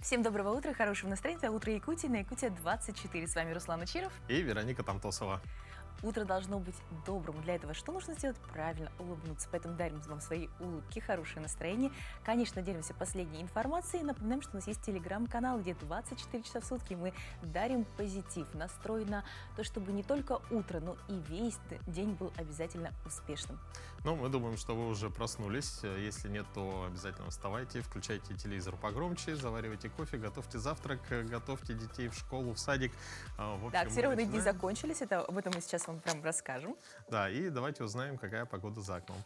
Всем доброго утра, хорошего настроения. Это «Утро Якутии» на Якутия-24. С вами Руслан Ичиров. И Вероника Тамтосова. Утро должно быть добрым. Для этого что нужно сделать? Правильно улыбнуться. Поэтому дарим вам свои улыбки, хорошее настроение. Конечно, делимся последней информацией. Напоминаем, что у нас есть телеграм-канал, где 24 часа в сутки мы дарим позитив, настрой на то, чтобы не только утро, но и весь день был обязательно успешным. Ну, мы думаем, что вы уже проснулись. Если нет, то обязательно вставайте, включайте телевизор погромче, заваривайте кофе, готовьте завтрак, готовьте детей в школу, в садик. Так, серьезные дни закончились. Об этом мы сейчас вам прям расскажем. Да, и давайте узнаем, какая погода за окном.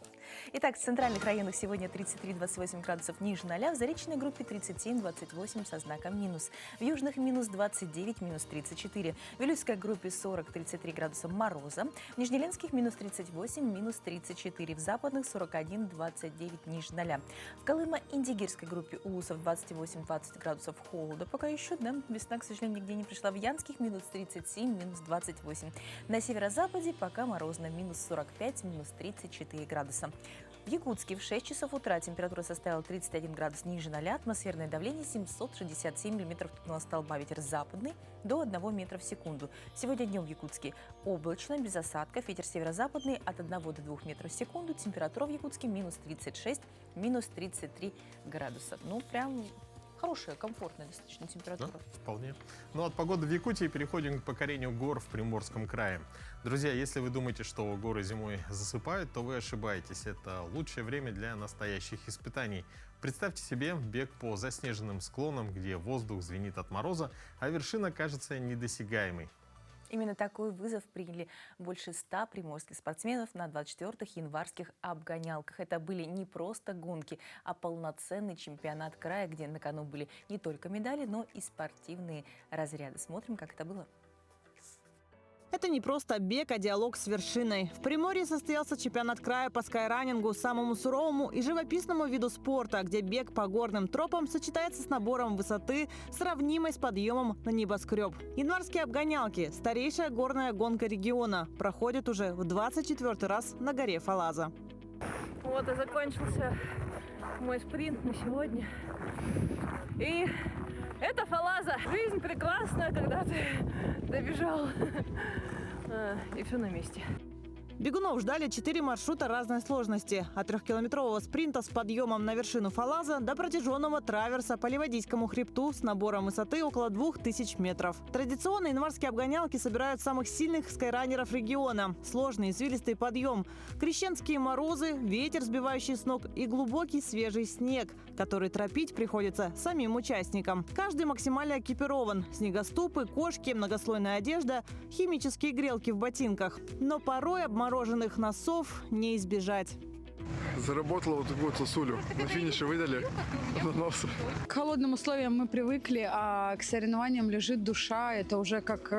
Итак, в центральных районах сегодня 33-28 градусов ниже 0, в заречной группе 37-28 со знаком минус. В южных минус 29, минус 34. В Вилюйской группе 40-33 градуса мороза. В Нижнеленских минус 38, минус 34. В западных 41-29 ниже 0. В Колыма-Индигирской группе Улусов 28-20 градусов холода. Пока еще, да, весна, к сожалению, нигде не пришла. В Янских минус 37, минус 28. На северо-западе пока морозно, минус 45, минус 34 градуса. В Якутске в 6 часов утра температура составила 31 градус ниже 0, атмосферное давление 767 миллиметров ртутного столба, ветер западный до 1 метра в секунду. Сегодня днем в Якутске облачно, без осадков, ветер северо-западный от 1 до 2 метров в секунду, температура в Якутске минус 36, минус 33 градуса. Ну, прям хорошая, комфортная достаточно температура. Да, вполне. Ну, от погоды в Якутии переходим к покорению гор в Приморском крае. Друзья, если вы думаете, что горы зимой засыпают, то вы ошибаетесь. Это лучшее время для настоящих испытаний. Представьте себе бег по заснеженным склонам, где воздух звенит от мороза, а вершина кажется недосягаемой. Именно такой вызов приняли больше 100 приморских спортсменов на 24-х январских обгонялках. Это были не просто гонки, а полноценный чемпионат края, где на кону были не только медали, но и спортивные разряды. Смотрим, как это было. Это не просто бег, а диалог с вершиной. В Приморье состоялся чемпионат края по скайранингу, самому суровому и живописному виду спорта, где бег по горным тропам сочетается с набором высоты, сравнимой с подъемом на небоскреб. Январские обгонялки – старейшая горная гонка региона. Проходит уже в 24-й раз на горе Фалаза. Вот и закончился мой спринт на сегодня. И это Фалаза. Жизнь прекрасная, когда ты добежал. И все на месте. Бегунов ждали 4 маршрута разной сложности. От 3-километрового спринта с подъемом на вершину Фалаза до протяженного траверса по Ливадийскому хребту с набором высоты около 2000 метров. Традиционно январские обгонялки собирают самых сильных скайранеров региона. Сложный извилистый подъем, крещенские морозы, ветер, сбивающий с ног, и глубокий свежий снег, который тропить приходится самим участникам. Каждый максимально экипирован. Снегоступы, кошки, многослойная одежда, химические грелки в ботинках. Но порой обмороженных носов не избежать. Заработала вот такую сосулю. На финише выдали на нос. К холодным условиям мы привыкли, а к соревнованиям лежит душа. Это уже как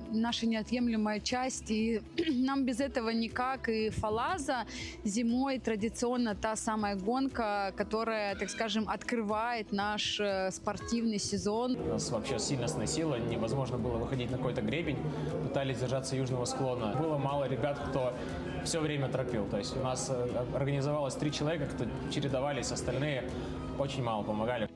наша неотъемлемая часть. И нам без этого никак. И Фалаза зимой традиционно та самая гонка, которая, так скажем, открывает наш спортивный сезон. Нас вообще сильно сносило. Невозможно было выходить на какой-то гребень. Пытались держаться южного склона. Было мало ребят, кто все время тропил. То есть у нас организовалось 3 человека, кто чередовались, остальные очень мало помогали.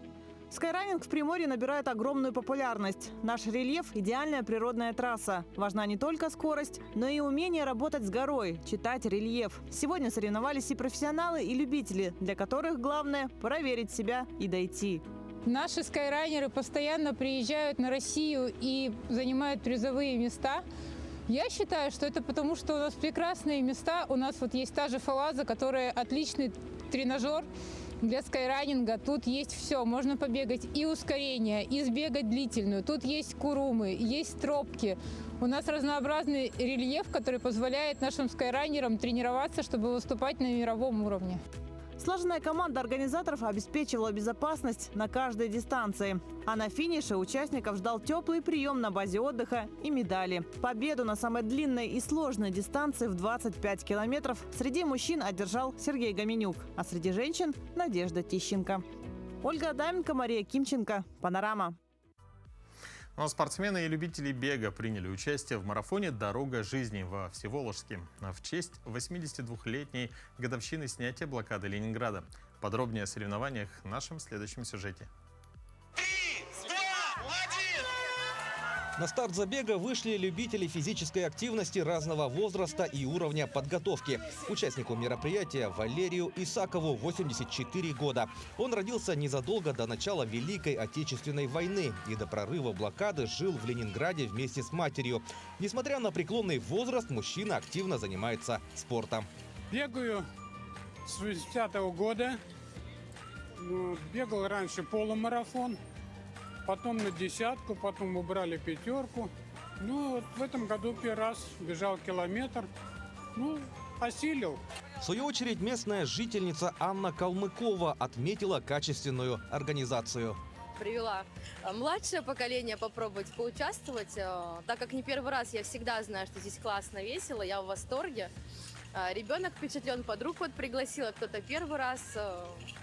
Скайранинг в Приморье набирает огромную популярность. Наш рельеф – идеальная природная трасса. Важна не только скорость, но и умение работать с горой, читать рельеф. Сегодня соревновались и профессионалы, и любители, для которых главное – проверить себя и дойти. Наши скайрайнеры постоянно приезжают на Россию и занимают призовые места. Я считаю, что это потому, что у нас прекрасные места. У нас вот есть та же Фалаза, которая отличный тренажер для скайранинга. Тут есть все. Можно побегать и ускорение, и сбегать длительную. Тут есть курумы, есть тропки. У нас разнообразный рельеф, который позволяет нашим скайранерам тренироваться, чтобы выступать на мировом уровне. Слаженная команда организаторов обеспечивала безопасность на каждой дистанции. А на финише участников ждал теплый прием на базе отдыха и медали. Победу на самой длинной и сложной дистанции в 25 километров среди мужчин одержал Сергей Гоменюк, а среди женщин – Надежда Тищенко. Ольга Адаменко, Мария Кимченко. Панорама. Ну, а спортсмены и любители бега приняли участие в марафоне «Дорога жизни» во Всеволожске в честь 82-летней годовщины снятия блокады Ленинграда. Подробнее о соревнованиях в нашем следующем сюжете. 3, На старт забега вышли любители физической активности разного возраста и уровня подготовки. Участнику мероприятия Валерию Исакову 84 года. Он родился незадолго до начала Великой Отечественной войны и до прорыва блокады жил в Ленинграде вместе с матерью. Несмотря на преклонный возраст, мужчина активно занимается спортом. Бегаю с 80-го года. Бегал раньше полумарафон. Потом на десятку, потом убрали пятерку. Вот в этом году первый раз бежал километр. Осилил. В свою очередь, местная жительница Анна Калмыкова отметила качественную организацию. Привела младшее поколение попробовать поучаствовать. Так как не первый раз, я всегда знаю, что здесь классно, весело, я в восторге. Ребенок впечатлен, подруг пригласила, кто-то первый раз.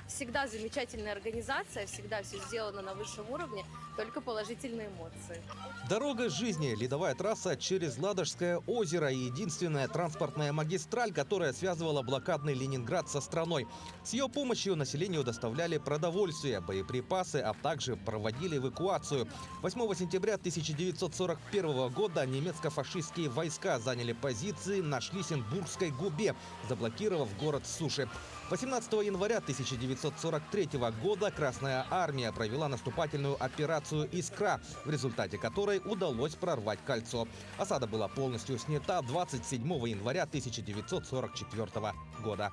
Всегда замечательная организация, всегда все сделано на высшем уровне, только положительные эмоции. Дорога жизни – ледовая трасса через Ладожское озеро и единственная транспортная магистраль, которая связывала блокадный Ленинград со страной. С ее помощью населению доставляли продовольствие, боеприпасы, а также проводили эвакуацию. 8 сентября 1941 года немецко-фашистские войска заняли позиции на Шлиссенбургской губе, заблокировав город с суши. 18 января 1943 года Красная армия провела наступательную операцию «Искра», в результате которой удалось прорвать кольцо. Осада была полностью снята 27 января 1944 года.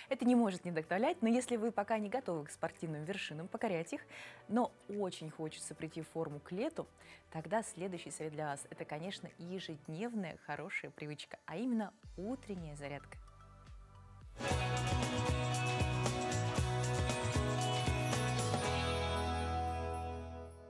Это не может не вдохновлять, но если вы пока не готовы к спортивным вершинам, покорять их, но очень хочется прийти в форму к лету, тогда следующий совет для вас – это, конечно, ежедневная хорошая привычка, а именно утренняя зарядка.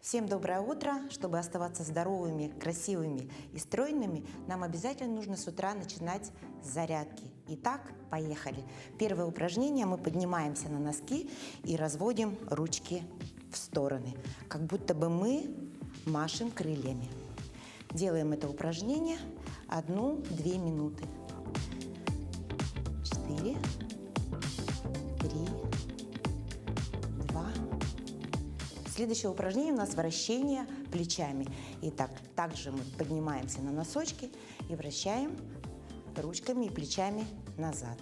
Всем доброе утро! Чтобы оставаться здоровыми, красивыми и стройными, нам обязательно нужно с утра начинать с зарядки. Итак, поехали! Первое упражнение: мы поднимаемся на носки и разводим ручки в стороны, как будто бы мы машем крыльями. Делаем это упражнение 1-2 минуты. 4, 3, 2. Следующее упражнение у нас вращение плечами. Итак, также мы поднимаемся на носочки и вращаем ручками и плечами назад.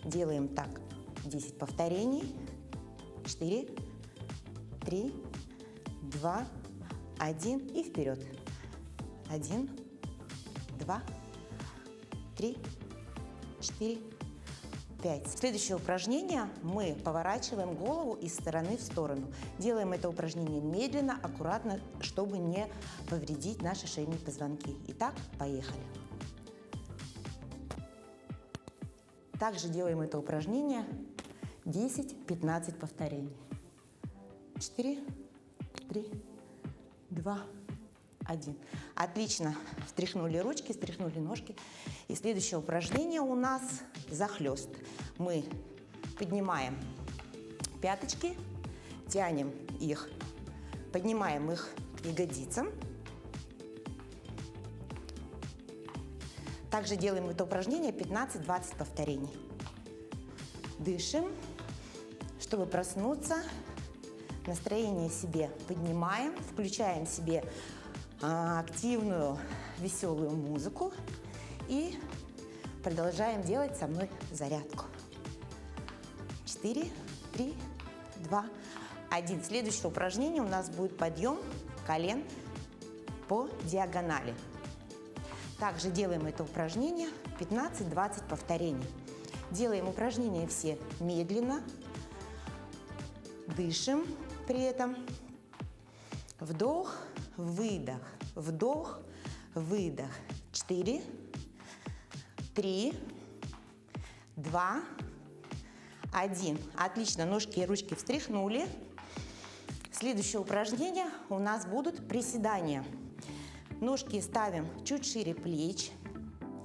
Делаем так 10 повторений. 4, 3, 2, 1 и вперед. 1, 2, 3, 4, 5. Следующее упражнение: мы поворачиваем голову из стороны в сторону. Делаем это упражнение медленно, аккуратно, чтобы не повредить наши шейные позвонки. Итак, поехали. Также делаем это упражнение 10-15 повторений. 4, 3, 2, 1. Отлично. Встряхнули ручки, встряхнули ножки. И следующее упражнение у нас захлест. Мы поднимаем пяточки, тянем их, поднимаем их к ягодицам. Также делаем это упражнение 15-20 повторений. Дышим, чтобы проснуться. Настроение себе поднимаем, включаем себе активную, веселую музыку и продолжаем делать со мной зарядку. 4, 3, 2, 1. Следующее упражнение у нас будет подъем колен по диагонали. Также делаем это упражнение 15-20 повторений. Делаем упражнения все медленно, дышим при этом. Вдох, выдох, вдох, выдох. 4, 3, 2, 1. Отлично, ножки и ручки встряхнули. Следующее упражнение у нас будут приседания. Ножки ставим чуть шире плеч.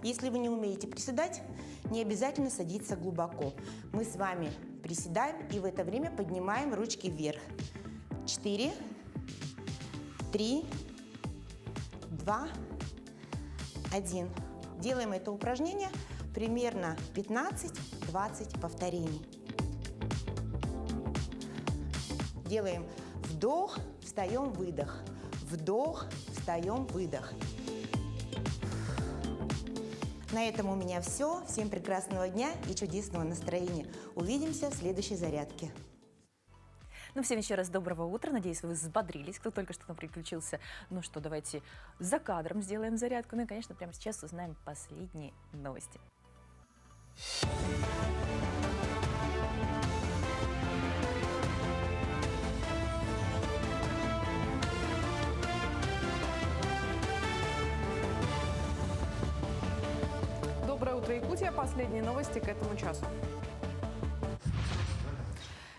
Если вы не умеете приседать, не обязательно садиться глубоко. Мы с вами приседаем и в это время поднимаем ручки вверх. 4, 3, 2, 1. Делаем это упражнение примерно 15-20 повторений. Делаем вдох, встаем, выдох. вдох, встаем, выдох. На этом у меня все. Всем прекрасного дня и чудесного настроения. Увидимся в следующей зарядке. Ну, всем еще раз доброго утра. Надеюсь, вы взбодрились, кто только что к нам приключился. Ну что, давайте за кадром сделаем зарядку. Ну и, конечно, прямо сейчас узнаем последние новости. Доброе утро, Якутия. Последние новости к этому часу.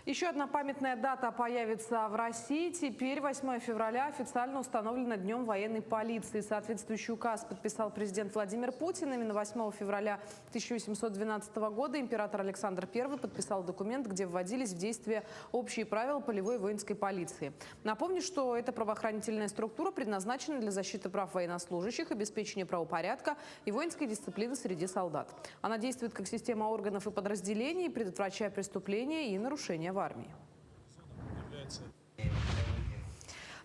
Еще одна памятная дата появится в России. Теперь 8 февраля официально установлено Днем военной полиции. Соответствующий указ подписал президент Владимир Путин. Именно 8 февраля 1812 года император Александр I подписал документ, где вводились в действие общие правила полевой воинской полиции. Напомню, что эта правоохранительная структура предназначена для защиты прав военнослужащих, обеспечения правопорядка и воинской дисциплины среди солдат. Она действует как система органов и подразделений, предотвращая преступления и нарушения в армии.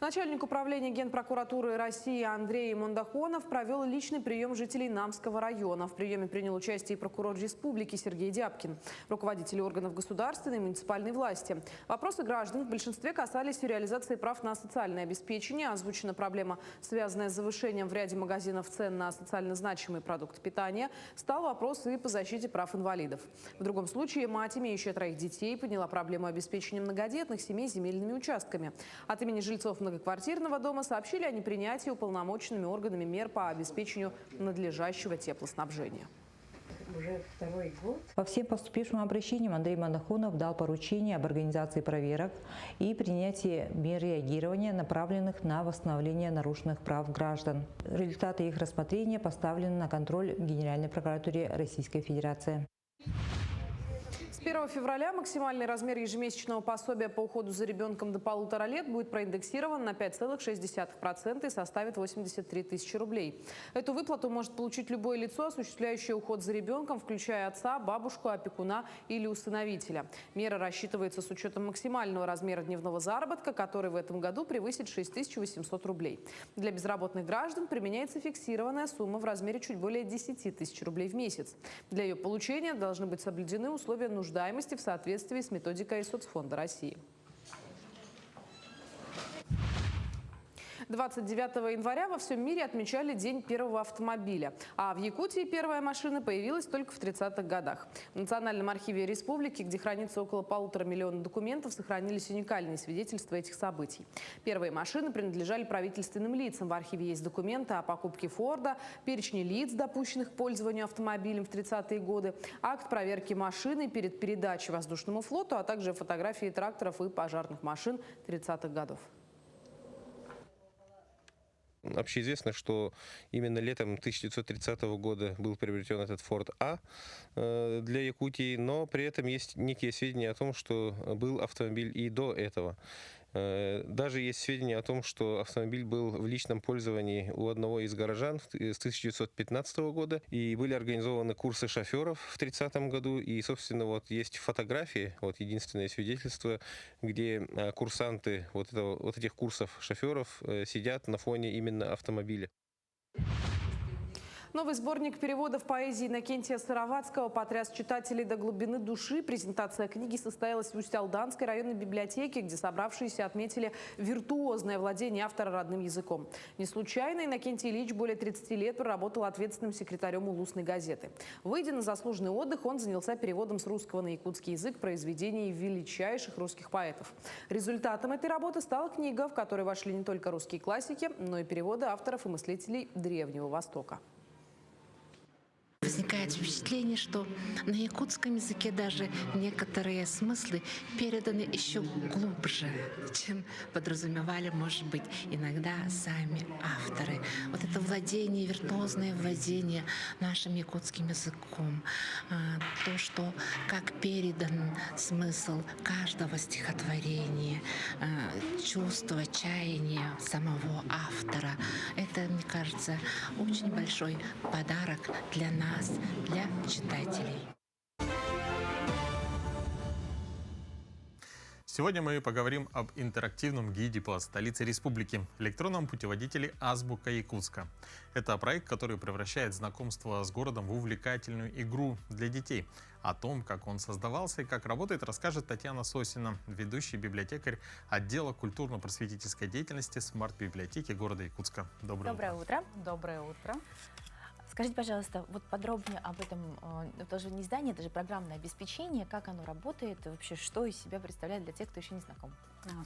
Начальник управления Генпрокуратуры России Андрей Мондахонов провел личный прием жителей Намского района. В приеме принял участие и прокурор республики Сергей Дябкин, руководители органов государственной и муниципальной власти. Вопросы граждан в большинстве касались реализации прав на социальное обеспечение. Озвучена проблема, связанная с завышением в ряде магазинов цен на социально значимые продукты питания. Стал вопрос и по защите прав инвалидов. В другом случае мать, имеющая 3 детей, подняла проблему обеспечения многодетных семей земельными участками. От имени жильцов многоквартирного дома сообщили о непринятии уполномоченными органами мер по обеспечению надлежащего теплоснабжения. Уже 2-й год. По всем поступившим обращениям Андрей Мондахонов дал поручение об организации проверок и принятии мер реагирования, направленных на восстановление нарушенных прав граждан. Результаты их рассмотрения поставлены на контроль Генеральной прокуратуре Российской Федерации. С 1 февраля максимальный размер ежемесячного пособия по уходу за ребенком до 1,5 лет будет проиндексирован на 5,6% и составит 83 тысячи рублей. Эту выплату может получить любое лицо, осуществляющее уход за ребенком, включая отца, бабушку, опекуна или усыновителя. Мера рассчитывается с учетом максимального размера дневного заработка, который в этом году превысит 6800 рублей. Для безработных граждан применяется фиксированная сумма в размере чуть более 10 тысяч рублей в месяц. Для ее получения должны быть соблюдены условия нуждаемости в соответствии с методикой Соцфонда России. 29 января во всем мире отмечали День первого автомобиля. А в Якутии первая машина появилась только в 30-х годах. В Национальном архиве республики, где хранится около 1,5 миллиона документов, сохранились уникальные свидетельства этих событий. Первые машины принадлежали правительственным лицам. В архиве есть документы о покупке Форда, перечни лиц, допущенных к пользованию автомобилем в 30-е годы, акт проверки машины перед передачей воздушному флоту, а также фотографии тракторов и пожарных машин 30-х годов. Общеизвестно, что именно летом 1930 года был приобретен этот Ford А для Якутии, но при этом есть некие сведения о том, что был автомобиль и до этого. Даже есть сведения о том, что автомобиль был в личном пользовании у одного из горожан с 1915 года, и были организованы курсы шоферов в 30 году, и, собственно, вот есть фотографии, вот единственное свидетельство, где курсанты вот этих курсов шоферов сидят на фоне именно автомобиля. Новый сборник переводов поэзии Иннокентия Сыроватского потряс читателей до глубины души. Презентация книги состоялась в Усть-Алданской районной библиотеке, где собравшиеся отметили виртуозное владение автора родным языком. Не случайно Иннокентий Ильич более 30 лет проработал ответственным секретарем «Улусной газеты». Выйдя на заслуженный отдых, он занялся переводом с русского на якутский язык произведений величайших русских поэтов. Результатом этой работы стала книга, в которой вошли не только русские классики, но и переводы авторов и мыслителей Древнего Востока. Возникает впечатление, что на якутском языке даже некоторые смыслы переданы еще глубже, чем подразумевали, может быть, иногда сами авторы. Вот это владение, виртуозное владение нашим якутским языком, то, что как передан смысл каждого стихотворения, чувство, чаяние самого автора, это, мне кажется, очень большой подарок для нас, для читателей. Сегодня мы поговорим об интерактивном гиде по столице республики, электронном путеводителе «Азбука Якутска». Это проект, который превращает знакомство с городом в увлекательную игру для детей. О том, как он создавался и как работает, расскажет Татьяна Сосина, ведущий библиотекарь отдела культурно-просветительской деятельности смарт-библиотеки города Якутска. Доброе утро. Доброе утро. Скажите, пожалуйста, вот подробнее об этом, это же не здание, это же программное обеспечение, как оно работает, и вообще что из себя представляет для тех, кто еще не знаком?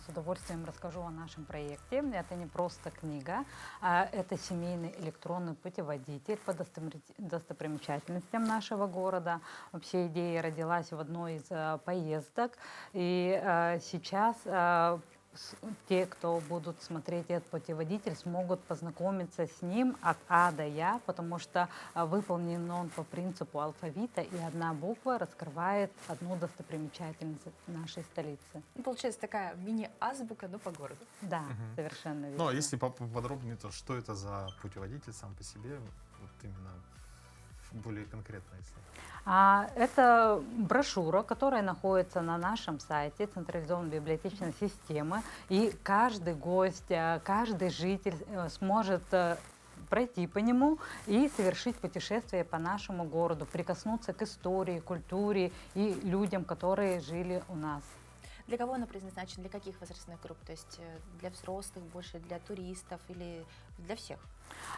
С удовольствием расскажу о нашем проекте. Это не просто книга, а это семейный электронный путеводитель по достопримечательностям нашего города. Вообще идея родилась в одной из поездок, и сейчас те, кто будут смотреть этот путеводитель, смогут познакомиться с ним от А до Я, потому что выполнен он по принципу алфавита, и одна буква раскрывает одну достопримечательность нашей столицы. Получается такая мини-азбука, но по городу. Да, совершенно верно. Ну, а если поподробнее, то что это за путеводитель сам по себе, вот именно более конкретно, если... Это брошюра, которая находится на нашем сайте централизованной библиотечной системы, и каждый гость, каждый житель сможет пройти по нему и совершить путешествие по нашему городу, прикоснуться к истории, культуре и людям, которые жили у нас. Для кого она предназначена, для каких возрастных групп? То есть для взрослых, больше для туристов или для всех?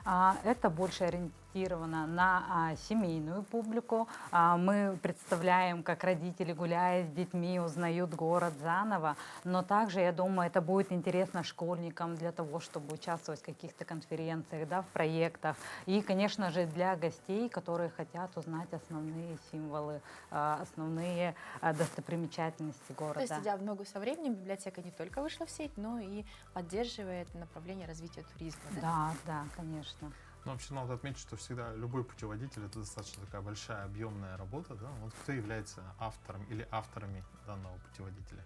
Это больше ориентировано на семейную публику. Мы представляем, как родители, гуляя с детьми, узнают город заново. Но также, я думаю, это будет интересно школьникам для того, чтобы участвовать в каких-то конференциях, да, в проектах. И, конечно же, для гостей, которые хотят узнать основные символы, основные достопримечательности города. То есть, идя в ногу со временем, библиотека не только вышла в сеть, но и поддерживает направление развития туризма. Да, да, конечно. Ну, вообще надо отметить, что всегда любой путеводитель — это достаточно такая большая, объемная работа. Да? Вот кто является автором или авторами данного путеводителя?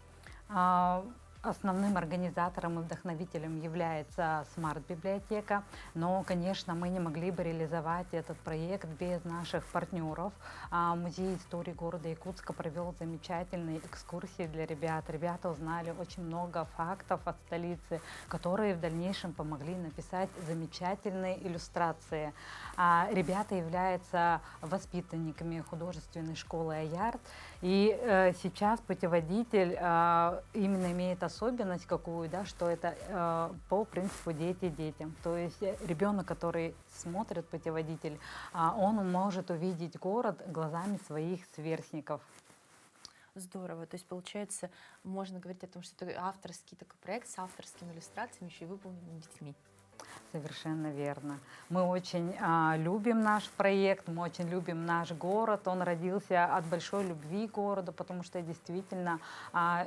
Основным организатором и вдохновителем является смарт-библиотека, но, конечно, мы не могли бы реализовать этот проект без наших партнеров. Музей истории города Якутска провел замечательные экскурсии для ребят. Ребята узнали очень много фактов о столице, которые в дальнейшем помогли написать замечательные иллюстрации. Ребята являются воспитанниками художественной школы «Аярд», и сейчас путеводитель именно имеет особенность какую, да, что это по принципу «дети детям». То есть ребенок, который смотрит путеводитель, он может увидеть город глазами своих сверстников. Здорово. То есть, получается, можно говорить о том, что это авторский такой проект с авторскими иллюстрациями, еще и выполненными детьми. Совершенно верно. Мы очень любим наш проект, мы очень любим наш город. Он родился от большой любви к городу, потому что действительно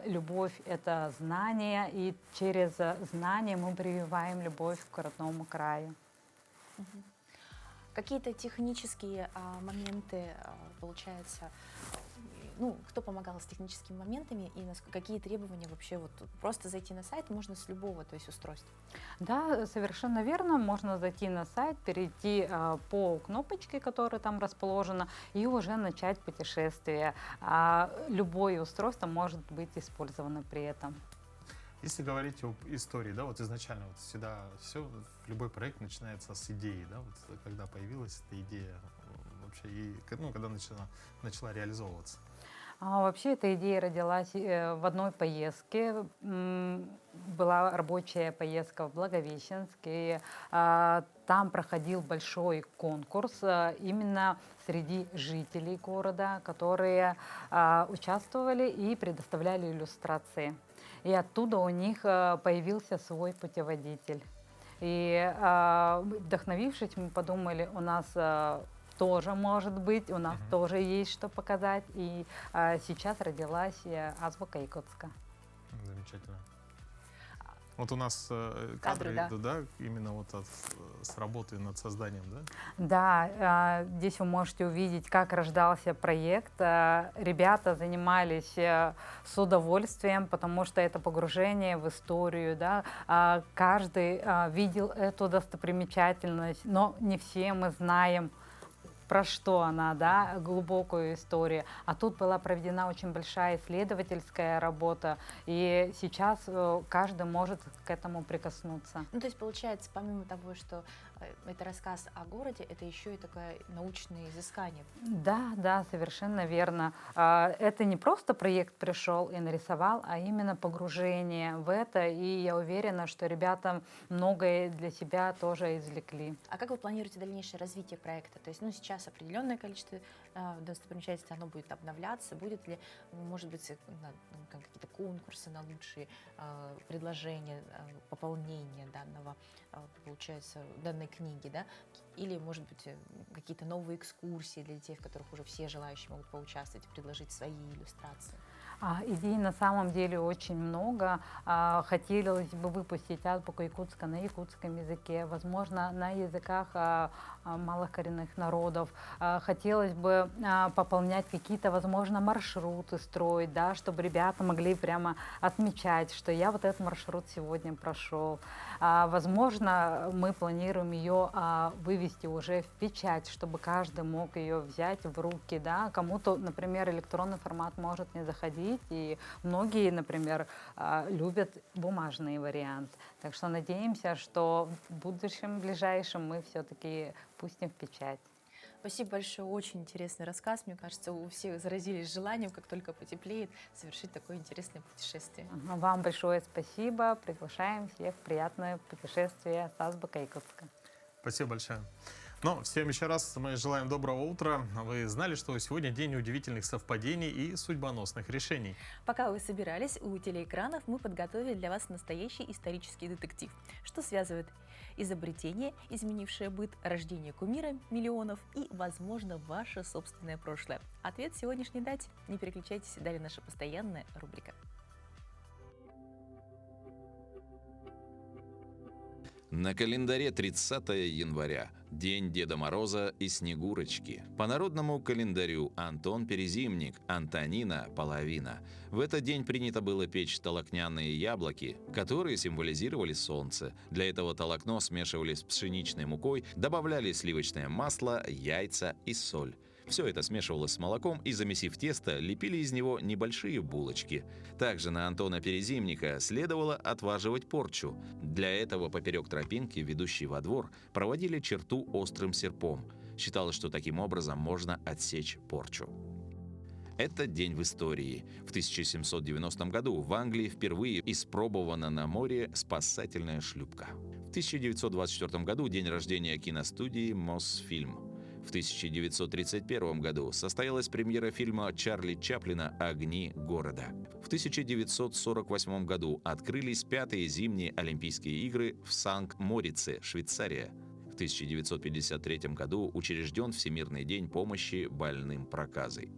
любовь — это знание, и через знание мы прививаем любовь к родному краю. Какие-то технические моменты, получается, ну, кто помогал с техническими моментами и какие требования вообще, вот просто зайти на сайт можно с любого, то есть устройства? Да, совершенно верно. Можно зайти на сайт, перейти по кнопочке, которая там расположена, и уже начать путешествие. Любое устройство может быть использовано при этом. Если говорить об истории, да, вот изначально вот всегда все, любой проект начинается с идеи, да, вот когда появилась эта идея вообще, и, ну, когда начала реализовываться. Вообще эта идея родилась в одной поездке. Была рабочая поездка в Благовещенск, и там проходил большой конкурс именно среди жителей города, которые участвовали и предоставляли иллюстрации. И оттуда у них появился свой путеводитель. И вдохновившись, мы подумали, у нас тоже может быть, у нас тоже есть что показать. И сейчас родилась азбука Якутска. Замечательно. Вот у нас кадры идут, да, именно вот с работы над созданием, да? Да, здесь вы можете увидеть, как рождался проект. Ребята занимались с удовольствием, потому что это погружение в историю, да. Каждый видел эту достопримечательность, но не все мы знаем про что она, да, глубокую историю. А тут была проведена очень большая исследовательская работа, и сейчас каждый может к этому прикоснуться. Ну, то есть, получается, помимо того, что это рассказ о городе, это еще и такое научное изыскание. Да, да, совершенно верно. Это не просто проект пришел и нарисовал, а именно погружение в это, и я уверена, что ребята многое для себя тоже извлекли. А как вы планируете дальнейшее развитие проекта? То есть, ну, сейчас определенное количество достопримечательностей, оно будет обновляться. Будет ли, может быть, какие-то конкурсы на лучшие предложения, пополнения данного, получается, данной книги, да? Или, может быть, какие-то новые экскурсии для детей, в которых уже все желающие могут поучаствовать, предложить свои иллюстрации? Идей на самом деле очень много. Хотелось бы выпустить азбуку якутска на якутском языке, возможно, на языках малых коренных народов. Хотелось бы пополнять какие-то, возможно, маршруты строить, да, чтобы ребята могли прямо отмечать, что я вот этот маршрут сегодня прошел. Возможно, мы планируем ее вывести уже в печать, чтобы каждый мог ее взять в руки. Да. Кому-то, например, электронный формат может не заходить, и многие, например, любят бумажный вариант. Так что надеемся, что в будущем, ближайшем, мы все-таки пустим в печать. Спасибо большое, очень интересный рассказ. Мне кажется, у всех заразились желанием, как только потеплеет, совершить такое интересное путешествие. Вам большое спасибо. Приглашаем всех в приятное путешествие с азбукой якутска. Спасибо большое. Ну, всем еще раз мы желаем доброго утра. Вы знали, что сегодня день удивительных совпадений и судьбоносных решений? Пока вы собирались у телеэкранов, мы подготовили для вас настоящий исторический детектив, что связывает изобретение, изменившее быт, рождение кумира миллионов и, возможно, ваше собственное прошлое. Ответ сегодняшней дате. Не переключайтесь, далее наша постоянная рубрика. На календаре 30 января, День Деда Мороза и Снегурочки. По народному календарю Антон Перезимник, Антонина – половина. В этот день принято было печь толокняные яблоки, которые символизировали солнце. Для этого толокно смешивали с пшеничной мукой, добавляли сливочное масло, яйца и соль. Все это смешивалось с молоком и, замесив тесто, лепили из него небольшие булочки. Также на Антона Перезимника следовало отваживать порчу. Для этого поперек тропинки, ведущей во двор, проводили черту острым серпом. Считалось, что таким образом можно отсечь порчу. Это день в истории. В 1790 году в Англии впервые испробована на море спасательная шлюпка. В 1924 году день рождения киностудии «Мосфильм». В 1931 году состоялась премьера фильма Чарли Чаплина «Огни города». В 1948 году открылись 5-е зимние Олимпийские игры в Санкт-Морице, Швейцария. В 1953 году учрежден Всемирный день помощи больным проказой.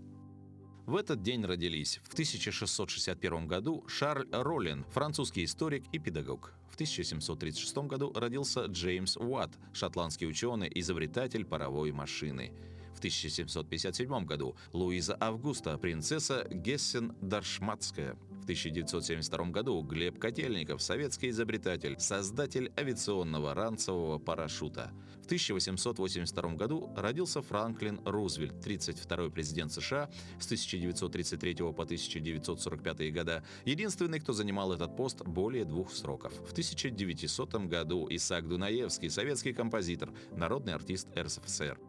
В этот день родились в 1661 году Шарль Роллин, французский историк и педагог. В 1736 году родился Джеймс Уатт, шотландский ученый, изобретатель паровой машины. В 1757 году Луиза Августа, принцесса Гессен-Дармштадтская. В 1972 году Глеб Котельников, советский изобретатель, создатель авиационного ранцевого парашюта. В 1882 году родился Франклин Рузвельт, 32-й президент США с 1933 по 1945 года, единственный, кто занимал этот пост более 2 сроков. В 1900 году Исаак Дунаевский, советский композитор, народный артист РСФСР.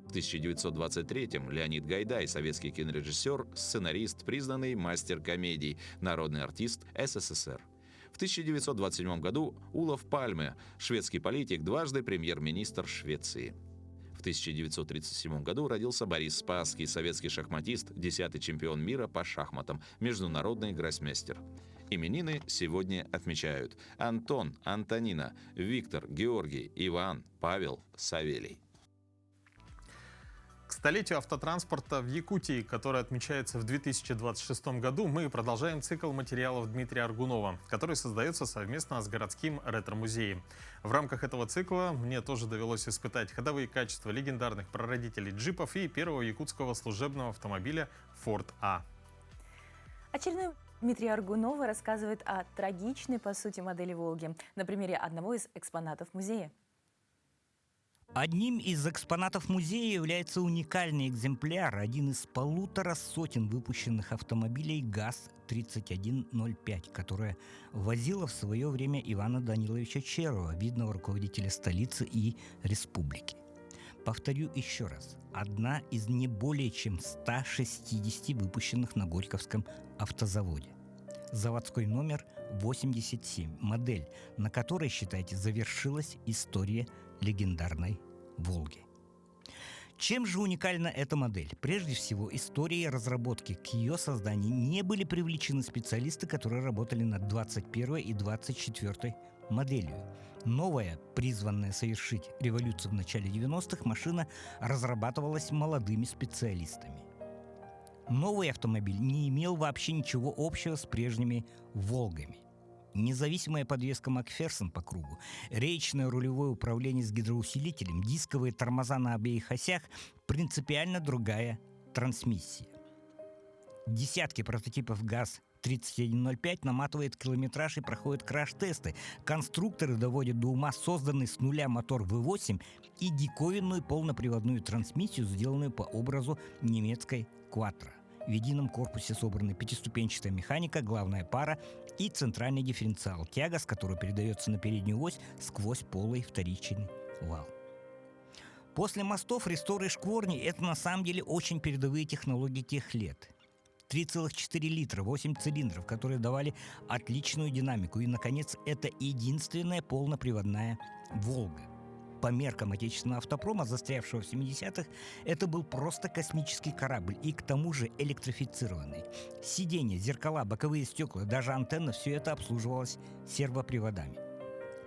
В 1923-м Леонид Гайдай, советский кинорежиссер, сценарист, признанный мастер комедий, народный артист СССР. В 1927 году Улов Пальме, шведский политик, дважды премьер-министр Швеции. В 1937 году родился Борис Спасский, советский шахматист, 10-й чемпион мира по шахматам, международный гроссмейстер. Именины сегодня отмечают Антон, Антонина, Виктор, Георгий, Иван, Павел, Савелий. К столетию автотранспорта в Якутии, который отмечается в 2026 году, мы продолжаем цикл материалов Дмитрия Аргунова, который создается совместно с городским ретро-музеем. В рамках этого цикла мне тоже довелось испытать ходовые качества легендарных прародителей джипов и первого якутского служебного автомобиля Ford A. Очередной Дмитрия Аргунова рассказывает о трагичной, по сути, модели «Волги» на примере одного из экспонатов музея. Одним из экспонатов музея является уникальный экземпляр, один из 150 выпущенных автомобилей ГАЗ-3105, которое возило в свое время Ивана Даниловича Черова, видного руководителя столицы и республики. Повторю еще раз, одна из не более чем 160 выпущенных на Горьковском автозаводе. Заводской номер 87, модель, на которой, считайте, завершилась история легендарной «Волги». Чем же уникальна эта модель? Прежде всего, историей разработки к ее созданию не были привлечены специалисты, которые работали над 21 и 24 моделью. Новая, призванная совершить революцию в начале 90-х, машина разрабатывалась молодыми специалистами. Новый автомобиль не имел вообще ничего общего с прежними «Волгами». Независимая подвеска Макферсон по кругу, речное рулевое управление с гидроусилителем, дисковые тормоза на обеих осях, принципиально другая трансмиссия. Десятки прототипов ГАЗ-3105 наматывает километраж и проходит краш-тесты. Конструкторы доводят до ума созданный с нуля мотор V8 и диковинную полноприводную трансмиссию, сделанную по образу немецкой Quattro. В едином корпусе собраны пятиступенчатая механика, главная пара и центральный дифференциал, тяга с которой передается на переднюю ось сквозь полый вторичный вал. После мостов, ресторы и шкворни – это на самом деле очень передовые технологии тех лет. 3,4 литра, 8 цилиндров, которые давали отличную динамику. И, наконец, это единственная полноприводная «Волга». По меркам отечественного автопрома, застрявшего в 70-х, это был просто космический корабль и к тому же электрифицированный. Сиденья, зеркала, боковые стекла, даже антенна – все это обслуживалось сервоприводами.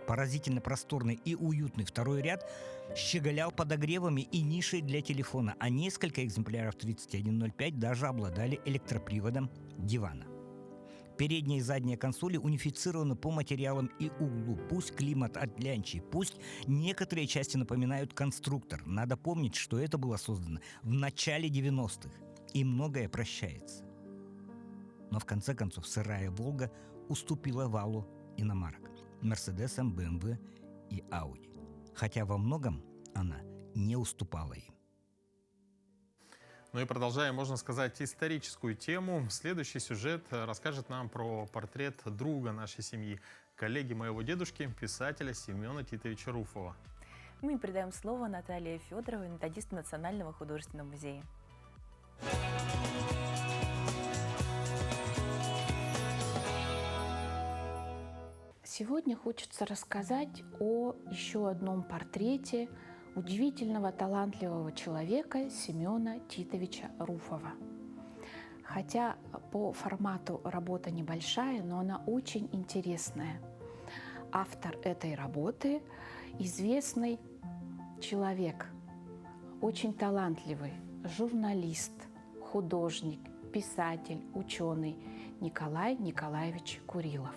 Поразительно просторный и уютный второй ряд щеголял подогревами и нишей для телефона, а несколько экземпляров 3105 даже обладали электроприводом дивана. Передняя и задняя консоли унифицированы по материалам и углу. Пусть климат отлянчий, пусть некоторые части напоминают конструктор. Надо помнить, что это было создано в начале 90-х, и многое прощается. Но в конце концов сырая «Волга» уступила валу иномарок – Мерседесам, БМВ и Ауди. Хотя во многом она не уступала им. Ну и продолжая, можно сказать, историческую тему, следующий сюжет расскажет нам про портрет друга нашей семьи, коллеги моего дедушки, писателя Семена Титовича Руфова. Мы передаем слово Наталье Федоровой, методисту Национального художественного музея. Сегодня хочется рассказать о еще одном портрете удивительного, талантливого человека Семена Титовича Руфова. Хотя по формату работа небольшая, но она очень интересная. Автор этой работы – известный человек, очень талантливый, журналист, художник, писатель, ученый Николай Николаевич Курилов.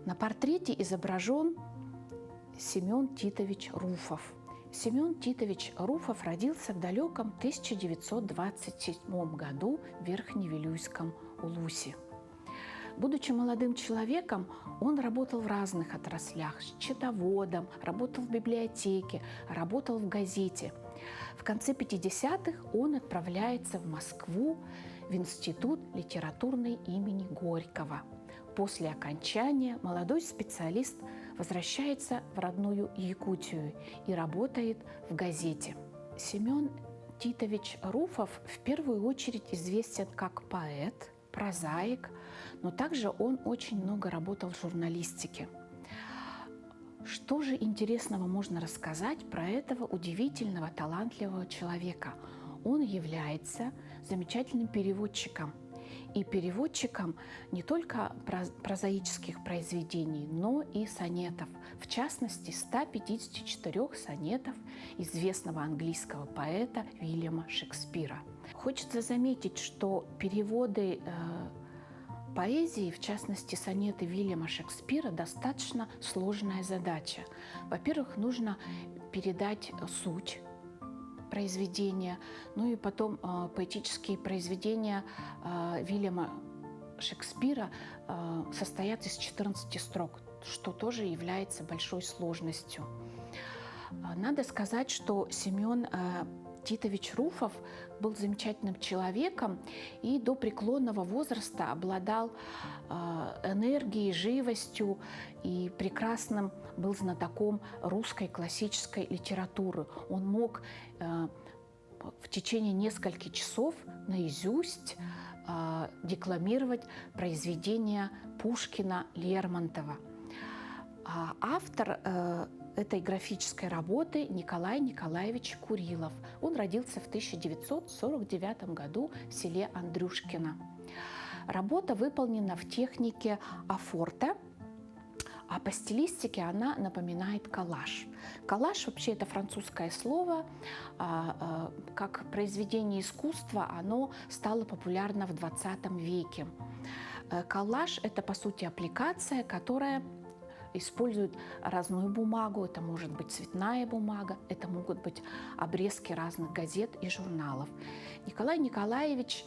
На портрете изображен Семен Титович Руфов. Семен Титович Руфов родился в далеком 1927 году в Верхневилюйском Улусе. Будучи молодым человеком, он работал в разных отраслях: счетоводом, работал в библиотеке, работал в газете. В конце 50-х он отправляется в Москву в Институт литературный имени Горького. После окончания молодой специалист возвращается в родную Якутию и работает в газете. Семен Титович Руфов в первую очередь известен как поэт, прозаик, но также он очень много работал в журналистике. Что же интересного можно рассказать про этого удивительного, талантливого человека? Он является замечательным переводчиком. И переводчиком не только прозаических произведений, но и сонетов. В частности, 154 сонетов известного английского поэта Уильяма Шекспира. Хочется заметить, что переводы поэзии, в частности сонеты Уильяма Шекспира, достаточно сложная задача. Во-первых, нужно передать суть произведения, ну и потом поэтические произведения Уильяма Шекспира состоят из 14 строк, что тоже является большой сложностью. Надо сказать, что Семен Титович Руфов был замечательным человеком и до преклонного возраста обладал энергией, живостью и прекрасным был знатоком русской классической литературы. Он мог в течение нескольких часов наизусть декламировать произведения Пушкина, Лермонтова. Автор этой графической работы Николай Николаевич Курилов. Он родился в 1949 году в селе Андрюшкино. Работа выполнена в технике афорта, а по стилистике она напоминает коллаж. Коллаж вообще это французское слово. Как произведение искусства оно стало популярно в 20 веке. Коллаж это по сути аппликация, которая используют разную бумагу, это может быть цветная бумага, это могут быть обрезки разных газет и журналов. Николай Николаевич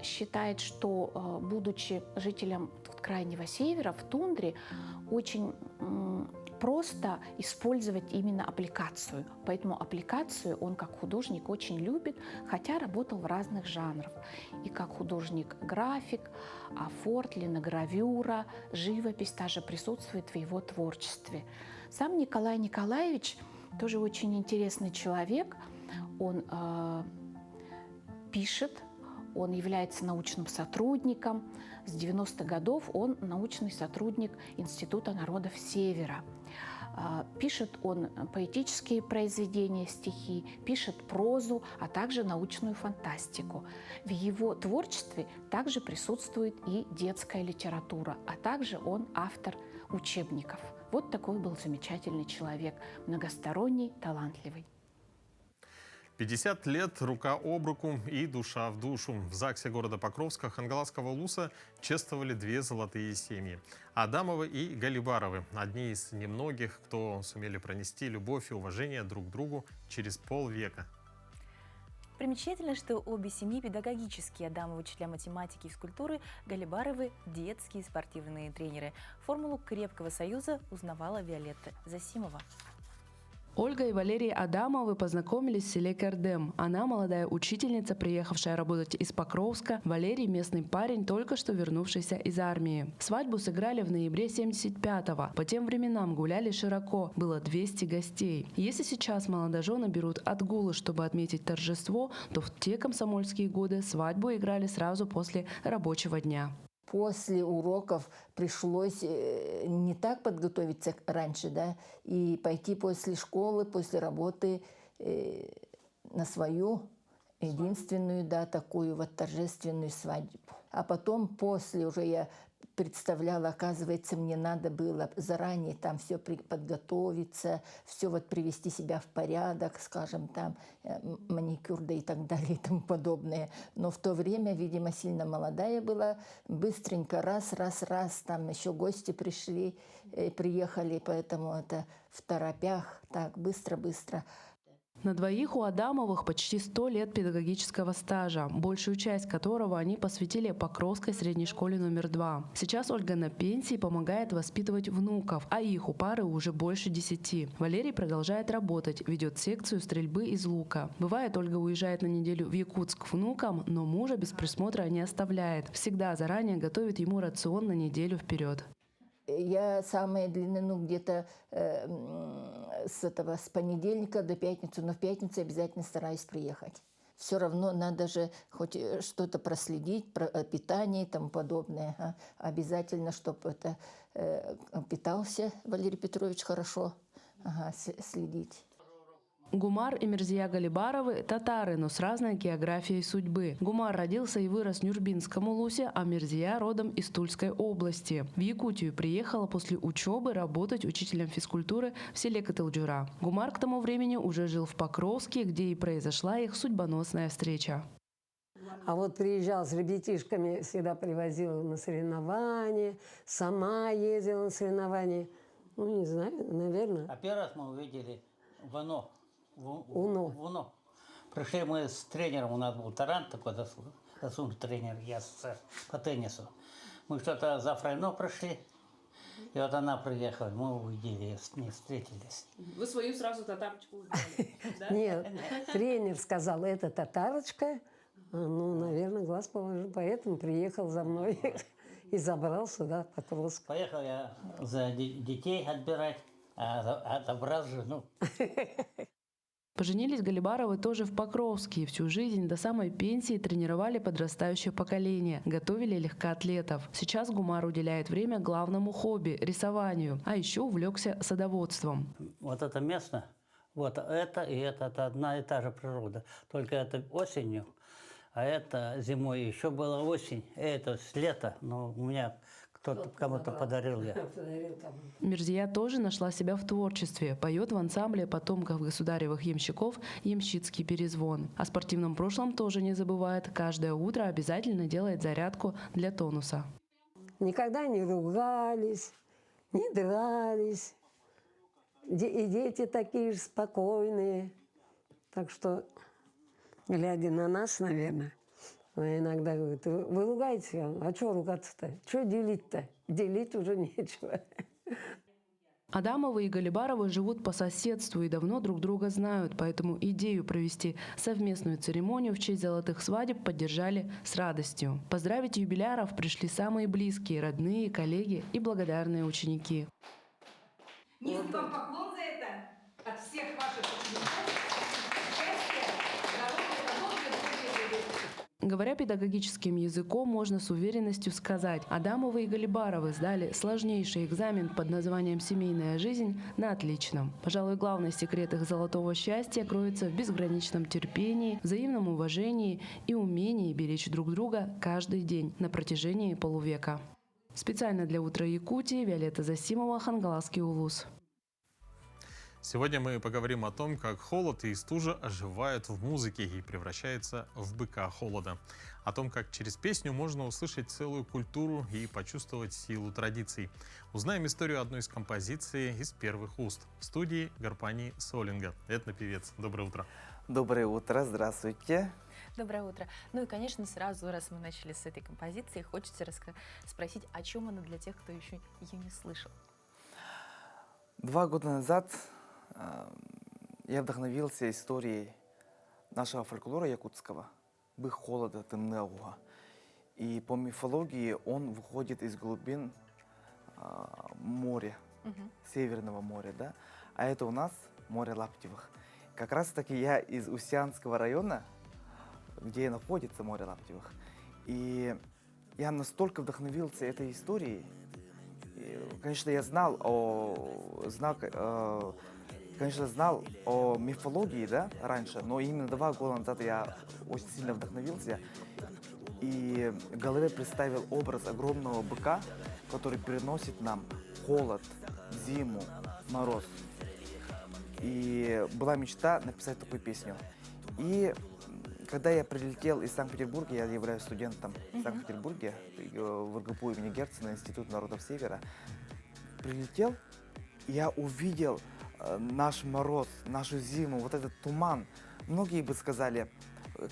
считает, что, будучи жителем Крайнего Севера, в тундре, очень просто использовать именно аппликацию. Поэтому аппликацию он как художник очень любит, хотя работал в разных жанрах. И как художник-график, афорт, линогравюра, живопись также присутствует в его творчестве. Сам Николай Николаевич тоже очень интересный человек. Он пишет, он является научным сотрудником. С 90-х годов он научный сотрудник Института народов Севера. Пишет он поэтические произведения, стихи, пишет прозу, а также научную фантастику. В его творчестве также присутствует и детская литература, а также он автор учебников. Вот такой был замечательный человек, многосторонний, талантливый. 50 лет рука об руку и душа в душу. В ЗАГСе города Покровска Хангаласского улуса чествовали две золотые семьи. Адамовы и Галибаровы. Одни из немногих, кто сумели пронести любовь и уважение друг к другу через полвека. Примечательно, что обе семьи педагогические. Адамовы учителя математики и физкультуры, Галибаровы – детские спортивные тренеры. Формулу крепкого союза узнавала Виолетта Засимова. Ольга и Валерий Адамовы познакомились в селе Кардем. Она молодая учительница, приехавшая работать из Покровска. Валерий – местный парень, только что вернувшийся из армии. Свадьбу сыграли в ноябре 75-го. По тем временам гуляли широко. Было 200 гостей. Если сейчас молодожены берут отгулы, чтобы отметить торжество, то в те комсомольские годы свадьбу играли сразу после рабочего дня. После уроков пришлось не так подготовиться раньше, да, и пойти после школы, после работы на свою единственную, да, такую вот торжественную свадьбу. А потом после уже я представляла, оказывается, мне надо было заранее там все подготовиться, все вот привести себя в порядок, скажем, там маникюр, да и так далее и тому подобное. Но в то время, видимо, сильно молодая была, быстренько раз, там еще гости приехали, поэтому это в торопях, так, быстро-быстро. На двоих у Адамовых почти 100 лет педагогического стажа, большую часть которого они посвятили Покровской средней школе номер 2. Сейчас Ольга на пенсии помогает воспитывать внуков, а их у пары уже больше 10. Валерий продолжает работать, ведет секцию стрельбы из лука. Бывает, Ольга уезжает на неделю в Якутск к внукам, но мужа без присмотра не оставляет. Всегда заранее готовит ему рацион на неделю вперед. Я самое длинное, где-то с понедельника до пятницы, но в пятницу обязательно стараюсь приехать. Все равно надо же хоть что-то проследить, про питание и тому подобное. Обязательно, чтобы это питался Валерий Петрович хорошо, следить. Гумар и Мирзия Галибаровы – татары, но с разной географией судьбы. Гумар родился и вырос в Нюрбинском улусе, а Мирзия родом из Тульской области. В Якутию приехала после учебы работать учителем физкультуры в селе Катылджура. Гумар к тому времени уже жил в Покровске, где и произошла их судьбоносная встреча. А вот приезжал с ребятишками, всегда привозил на соревнования, сама ездила на соревнования. Ну, не знаю, наверное. А первый раз мы увидели Уно. Пришли мы с тренером, у нас был Таран такой, заслуженный тренер, я по теннису. Мы что-то за Фрайно пришли, И вот она приехала, мы увидели, с ней встретились. Вы свою сразу татарочку узнали, да? Нет, тренер сказал, это татарочка. Ну, наверное, глаз положил, поэтому приехал за мной и забрал сюда Покровск. Поехал я за детей отбирать, а отобрал жену. Поженились Галибаровы тоже в Покровске и всю жизнь до самой пенсии тренировали подрастающее поколение, готовили легкоатлетов. Сейчас Гумар уделяет время главному хобби – рисованию, а еще увлекся садоводством. Вот это место, вот это и это одна и та же природа. Только это осенью, а это зимой. Еще была осень, это с лета, но у меня кто-то кому-то подарил я. Мирзия тоже нашла себя в творчестве. Поет в ансамбле потомков государевых ямщиков «Ямщицкий перезвон». О спортивном прошлом тоже не забывает. Каждое утро обязательно делает зарядку для тонуса. Никогда не ругались, не дрались. И дети такие же спокойные. Так что, глядя на нас, наверное, она иногда говорит, вы ругаетесь? А что ругаться-то? Что делить-то? Делить уже нечего. Адамовы и Галибаровы живут по соседству и давно друг друга знают, поэтому идею провести совместную церемонию в честь золотых свадеб поддержали с радостью. Поздравить юбиляров пришли самые близкие, родные, коллеги и благодарные ученики. Низкий вам поклон за это от всех ваших учеников. Счастья, здоровья, долгих. Говоря педагогическим языком, можно с уверенностью сказать, Адамовы и Галибаровы сдали сложнейший экзамен под названием «Семейная жизнь» на отличном. Пожалуй, главный секрет их золотого счастья кроется в безграничном терпении, взаимном уважении и умении беречь друг друга каждый день на протяжении полувека. Специально для «Утра Якутии» Виолетта Засимова, Хангаласский улус. Сегодня мы поговорим о том, как холод и стужа оживают в музыке и превращаются в быка холода. О том, как через песню можно услышать целую культуру и почувствовать силу традиций. Узнаем историю одной из композиций из первых уст. В студии Гарпани Солинга. Этнопевец. Доброе утро. Доброе утро, здравствуйте. Доброе утро. Ну и, конечно, сразу, раз мы начали с этой композиции, хочется спросить, о чем она для тех, кто еще ее не слышал. 2 года назад я вдохновился историей нашего фольклора якутского, бык холода Тымнеуга. И по мифологии он выходит из глубин моря, Северного моря, да? А это у нас море Лаптевых. Как раз таки я из Усянского района, где находится море Лаптевых. И я настолько вдохновился этой историей. И, конечно, я знал о мифологии, да, раньше, но именно 2 года назад я очень сильно вдохновился и в голове представил образ огромного быка, который переносит нам холод, зиму, мороз. И была мечта написать такую песню. И когда я прилетел из Санкт-Петербурга, я являюсь студентом в Санкт-Петербурге, в РГПУ имени Герцена, Институт народов Севера, прилетел, я увидел наш мороз, нашу зиму, вот этот туман. Многие бы сказали,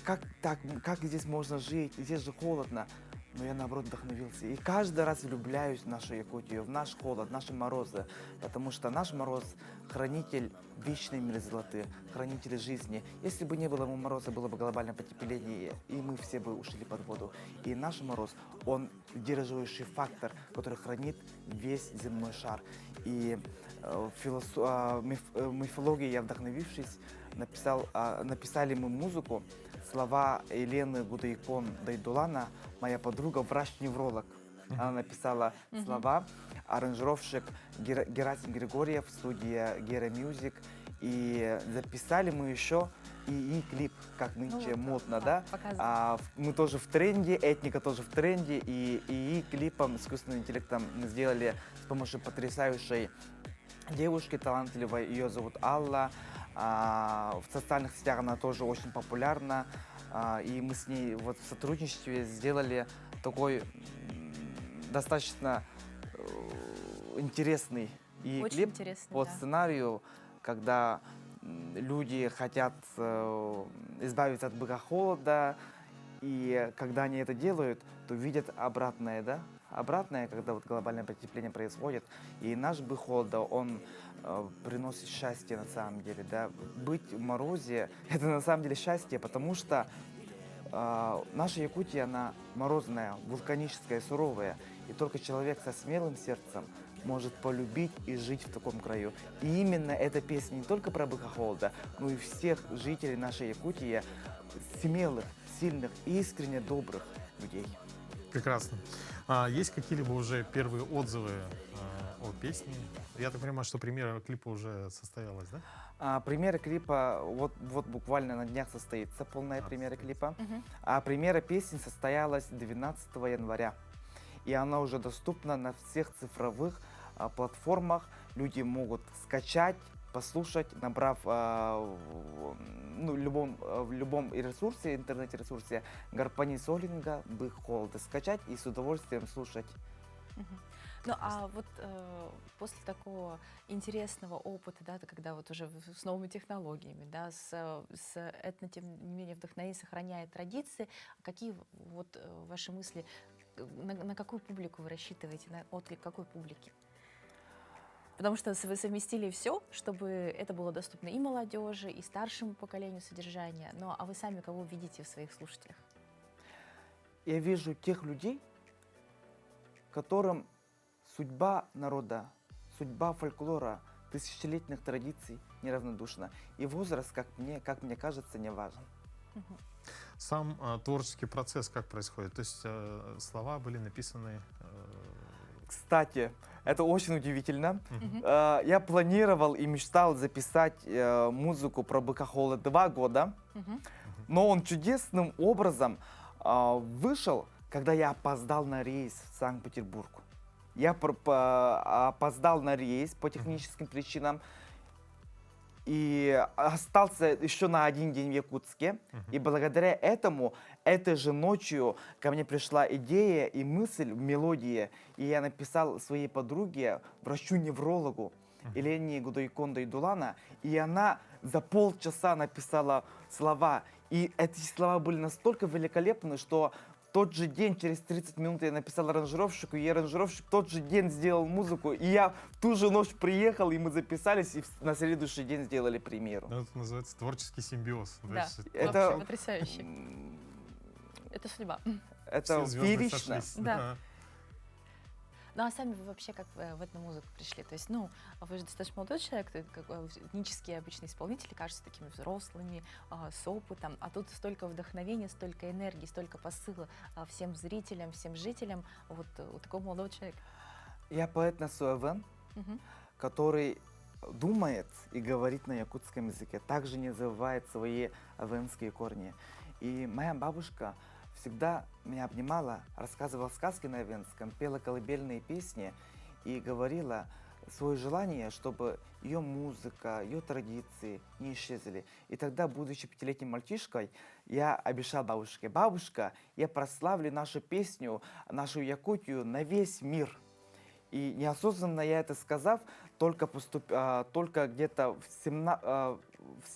как здесь можно жить, здесь же холодно. Но я, наоборот, вдохновился. И каждый раз влюбляюсь в нашу Якутию, в наш холод, в наши морозы. Потому что наш мороз – хранитель вечной мерзлоты, хранитель жизни. Если бы не было мороза, было бы глобальное потепление, и мы все бы ушли под воду. И наш мороз – он удерживающий фактор, который хранит весь земной шар. И в мифологии я, вдохновившись, написали мы музыку. Слова Елены Гудайкон Дайдулана, моя подруга, врач-невролог. Она написала слова, аранжировщик Герасим Григорьев, студия Гера Мьюзик. И записали мы еще и клип, как нынче модно, да? Мы тоже в тренде, этника тоже в тренде. И клипом с искусственным интеллектом мы сделали с помощью потрясающей девушки, талантливой. Ее зовут Алла. В социальных сетях она тоже очень популярна, и мы с ней вот в сотрудничестве сделали такой достаточно интересный клип по сценарию, когда люди хотят избавиться от быка холода, и когда они это делают, то видят обратное, да? обратное, когда вот глобальное потепление происходит. И наш бык-холода, он приносит счастье на самом деле. Да? Быть в морозе – это на самом деле счастье, потому что наша Якутия, она морозная, вулканическая, суровая. И только человек со смелым сердцем может полюбить и жить в таком краю. И именно эта песня не только про быка-холода, но и всех жителей нашей Якутии, смелых, сильных и искренне добрых людей. Прекрасно. Есть какие-либо уже первые отзывы о песне? Я так понимаю, что премьера клипа уже состоялась, да? Премьера клипа вот буквально на днях состоится, полная премьера клипа. А премьера песни состоялась 12 января. И она уже доступна на всех цифровых платформах. Люди могут скачать, послушать, набрав в любом ресурсе, интернет-ресурсе Гарпанис Олинга, бык-холода, скачать и с удовольствием слушать. Ну, а вот после такого интересного опыта, да, когда вот уже с новыми технологиями, да, с этно, тем не менее, вдохновение, сохраняя традиции, какие вот ваши мысли, на какую публику вы рассчитываете, на отклик какой публики? Потому что вы совместили все, чтобы это было доступно и молодежи, и старшему поколению содержания. Ну, а вы сами кого видите в своих слушателях? Я вижу тех людей, которым судьба народа, судьба фольклора, тысячелетних традиций неравнодушна. И возраст, как мне кажется, не важен. Сам творческий процесс как происходит? То есть слова были написаны... Кстати, это очень удивительно. Я планировал и мечтал записать музыку про быка-холода 2 года, но он чудесным образом вышел, когда я опоздал на рейс в Санкт-Петербург. Я опоздал на рейс по техническим причинам и остался еще на 1 день в Якутске. И благодаря этому, этой же ночью ко мне пришла идея и мысль в мелодии. И я написал своей подруге, врачу-неврологу Елене Гудойкондо-Идулана. И она за полчаса написала слова. И эти слова были настолько великолепны, что в тот же день, через 30 минут, я написал аранжировщику, и аранжировщик в тот же день сделал музыку. И я в ту же ночь приехал, и мы записались, и на следующий день сделали премьеру. Это называется творческий симбиоз. Да, это вообще потрясающе. Это судьба. Это феерично. Да. Ну а сами вы вообще как в эту музыку пришли? То есть, ну, вы же достаточно молодой человек, этнические обычные исполнители кажутся такими взрослыми, с опытом, а тут столько вдохновения, столько энергии, столько посыла всем зрителям, всем жителям вот у такого молодого человека. Я поэт на суэвен, который думает и говорит на якутском языке, также не забывает свои эвенские корни. И моя бабушка всегда меня обнимала, рассказывала сказки на эвенском, пела колыбельные песни и говорила свое желание, чтобы ее музыка, ее традиции не исчезли. И тогда, будучи 5-летним мальчишкой, я обещал бабушке: бабушка, я прославлю нашу песню, нашу Якутию на весь мир. И неосознанно я это сказав, только где-то в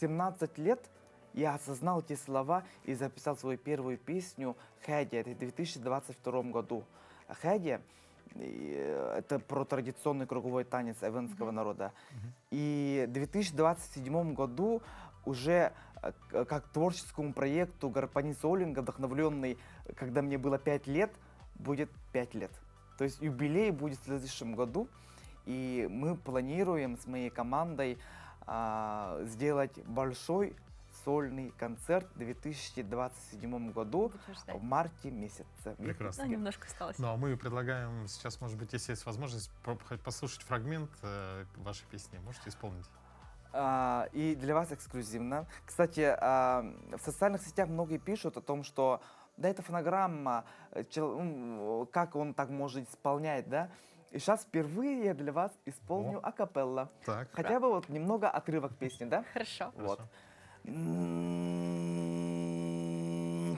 17 лет я осознал эти слова и записал свою первую песню «Хэдя». Это в 2022 году. «Хэдя» — это про традиционный круговой танец эвенского народа. И в 2027 году уже как творческому проекту Гарпанис Олинга, вдохновленный, когда мне было 5 лет, будет 5 лет. То есть юбилей будет в следующем году. И мы планируем с моей командой сделать большой сольный концерт в 2027 году в марте месяце. Прекрасно. Ну, немножко осталось. Ну, а мы предлагаем сейчас, может быть, если есть возможность, послушать фрагмент вашей песни. Можете исполнить? И для вас эксклюзивно. Кстати, в социальных сетях многие пишут о том, что да, это фонограмма, как он так может исполнять, да? И сейчас впервые я для вас исполню акапелла. Хотя бы вот немного отрывок песни, да? Хорошо. Вот.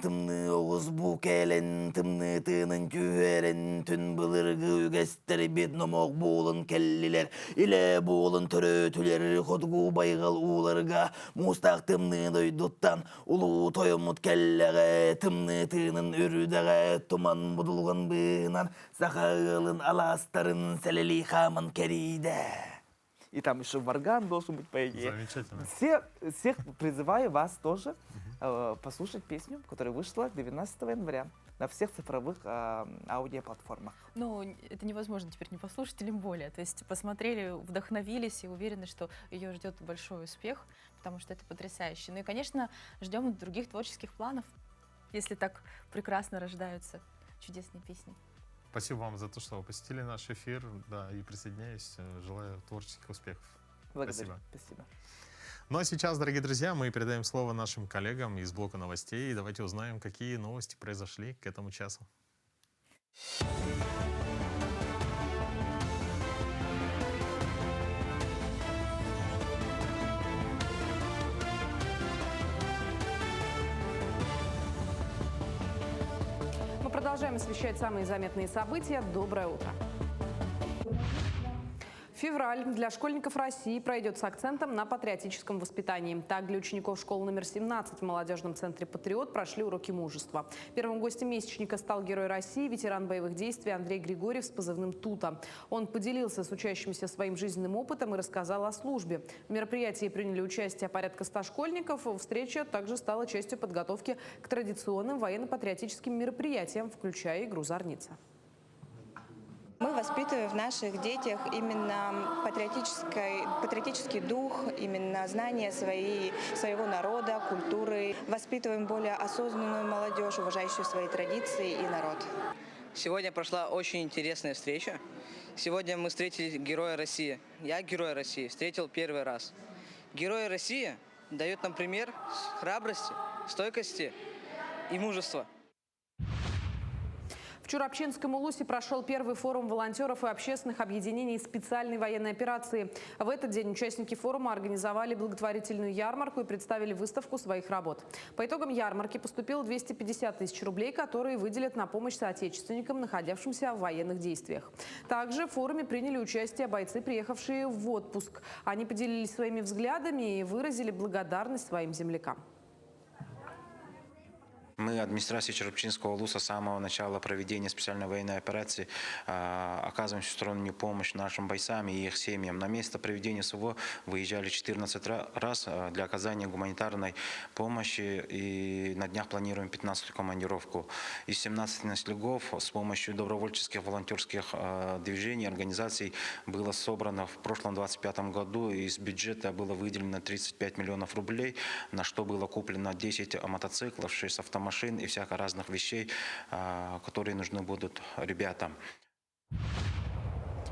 Tımnın tımnı oğuz bu kelen, tımnı tığının tüheren, tün bılırgı gösteri bit nomok boğulun kelliler, ile boğulun törötüler, kodgu baygal uğlarga, mustaq tımnı doyduttan, ulu toyumut kellega, tımnı tığının ürüdege, tuman budulgun bığınan, sakağılın alastarın, seleli хаман кериде. И там еще варган должен быть, по идее. Замечательно. Всех призываю вас тоже послушать песню, которая вышла 12 января на всех цифровых аудиоплатформах. Ну, это невозможно теперь не послушать, тем более. То есть посмотрели, вдохновились и уверены, что ее ждет большой успех, потому что это потрясающе. Ну и, конечно, ждем других творческих планов, если так прекрасно рождаются чудесные песни. Спасибо вам за то, что вы посетили наш эфир. Да, и присоединяюсь. Желаю творческих успехов. Благодарю. Спасибо. Спасибо. Ну а сейчас, дорогие друзья, мы передаем слово нашим коллегам из блока новостей. И давайте узнаем, какие новости произошли к этому часу. Мы продолжаем освещать самые заметные события. Доброе утро. Февраль для школьников России пройдет с акцентом на патриотическом воспитании. Так, для учеников школы номер 17 в молодежном центре «Патриот» прошли уроки мужества. Первым гостем месячника стал Герой России, ветеран боевых действий Андрей Григорьев с позывным «Тута». Он поделился с учащимися своим жизненным опытом и рассказал о службе. В мероприятии приняли участие порядка 100 школьников. Встреча также стала частью подготовки к традиционным военно-патриотическим мероприятиям, включая игру «Зорница». Мы воспитываем в наших детях именно патриотический дух, именно знание своего народа, культуры. Воспитываем более осознанную молодежь, уважающую свои традиции и народ. Сегодня прошла очень интересная встреча. Сегодня мы встретили Героя России. Я Героя России встретил первый раз. Герои России дают нам пример храбрости, стойкости и мужества. В Чурапчинском Улусе прошел первый форум волонтеров и общественных объединений специальной военной операции. В этот день участники форума организовали благотворительную ярмарку и представили выставку своих работ. По итогам ярмарки поступило 250 тысяч рублей, которые выделят на помощь соотечественникам, находившимся в военных действиях. Также в форуме приняли участие бойцы, приехавшие в отпуск. Они поделились своими взглядами и выразили благодарность своим землякам. Мы, администрация Чурапчинского Улуса, с самого начала проведения специальной военной операции оказываем всестороннюю помощь нашим бойцам и их семьям. На место проведения СВО выезжали 14 раз для оказания гуманитарной помощи, и на днях планируем 15 командировку. Из 17 населегов с помощью добровольческих волонтерских движений, организаций было собрано в прошлом 2025 году. Из бюджета было выделено 35 миллионов рублей, на что было куплено 10 мотоциклов, 6 автомобилей, машин и всяко разных вещей, которые нужны будут ребятам.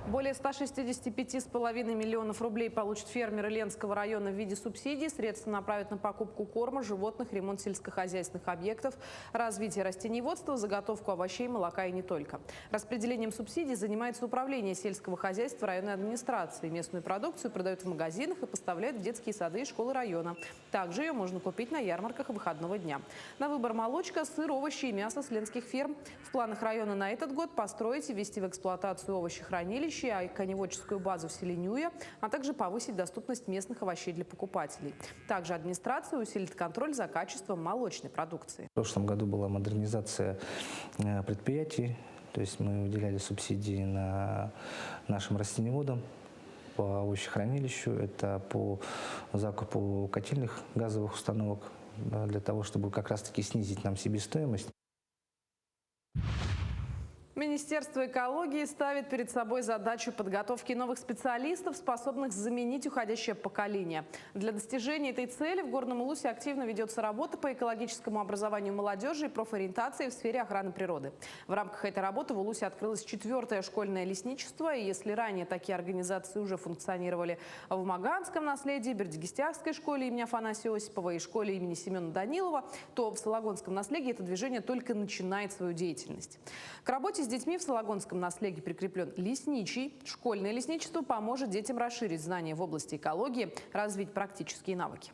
Более 165,5 миллионов рублей получат фермеры Ленского района в виде субсидий. Средства направят на покупку корма, животных, ремонт сельскохозяйственных объектов, развитие растениеводства, заготовку овощей, молока и не только. Распределением субсидий занимается управление сельского хозяйства районной администрации. Местную продукцию продают в магазинах и поставляют в детские сады и школы района. Также ее можно купить на ярмарках выходного дня. На выбор молочка, сыр, овощи и мясо с ленских ферм. В планах района на этот год построить и ввести в эксплуатацию овощехранилища, и коневодческую базу в селе Нюя, а также повысить доступность местных овощей для покупателей. Также администрация усилит контроль за качеством молочной продукции. В прошлом году была модернизация предприятий, то есть мы выделяли субсидии на нашим растениеводам по овощехранилищу, это по закупу котельных газовых установок, для того, чтобы как раз-таки снизить нам себестоимость. Министерство экологии ставит перед собой задачу подготовки новых специалистов, способных заменить уходящее поколение. Для достижения этой цели в Горном Улусе активно ведется работа по экологическому образованию молодежи и профориентации в сфере охраны природы. В рамках этой работы в Улусе открылось 4-е школьное лесничество. И если ранее такие организации уже функционировали в Маганском наследии, Бердигистяхской школе имени Афанасия Осипова и школе имени Семена Данилова, то в Сологонском наследии это движение только начинает свою деятельность. К работе с детьми в Сологонском наследии прикреплен лесничий. Школьное лесничество поможет детям расширить знания в области экологии, развить практические навыки.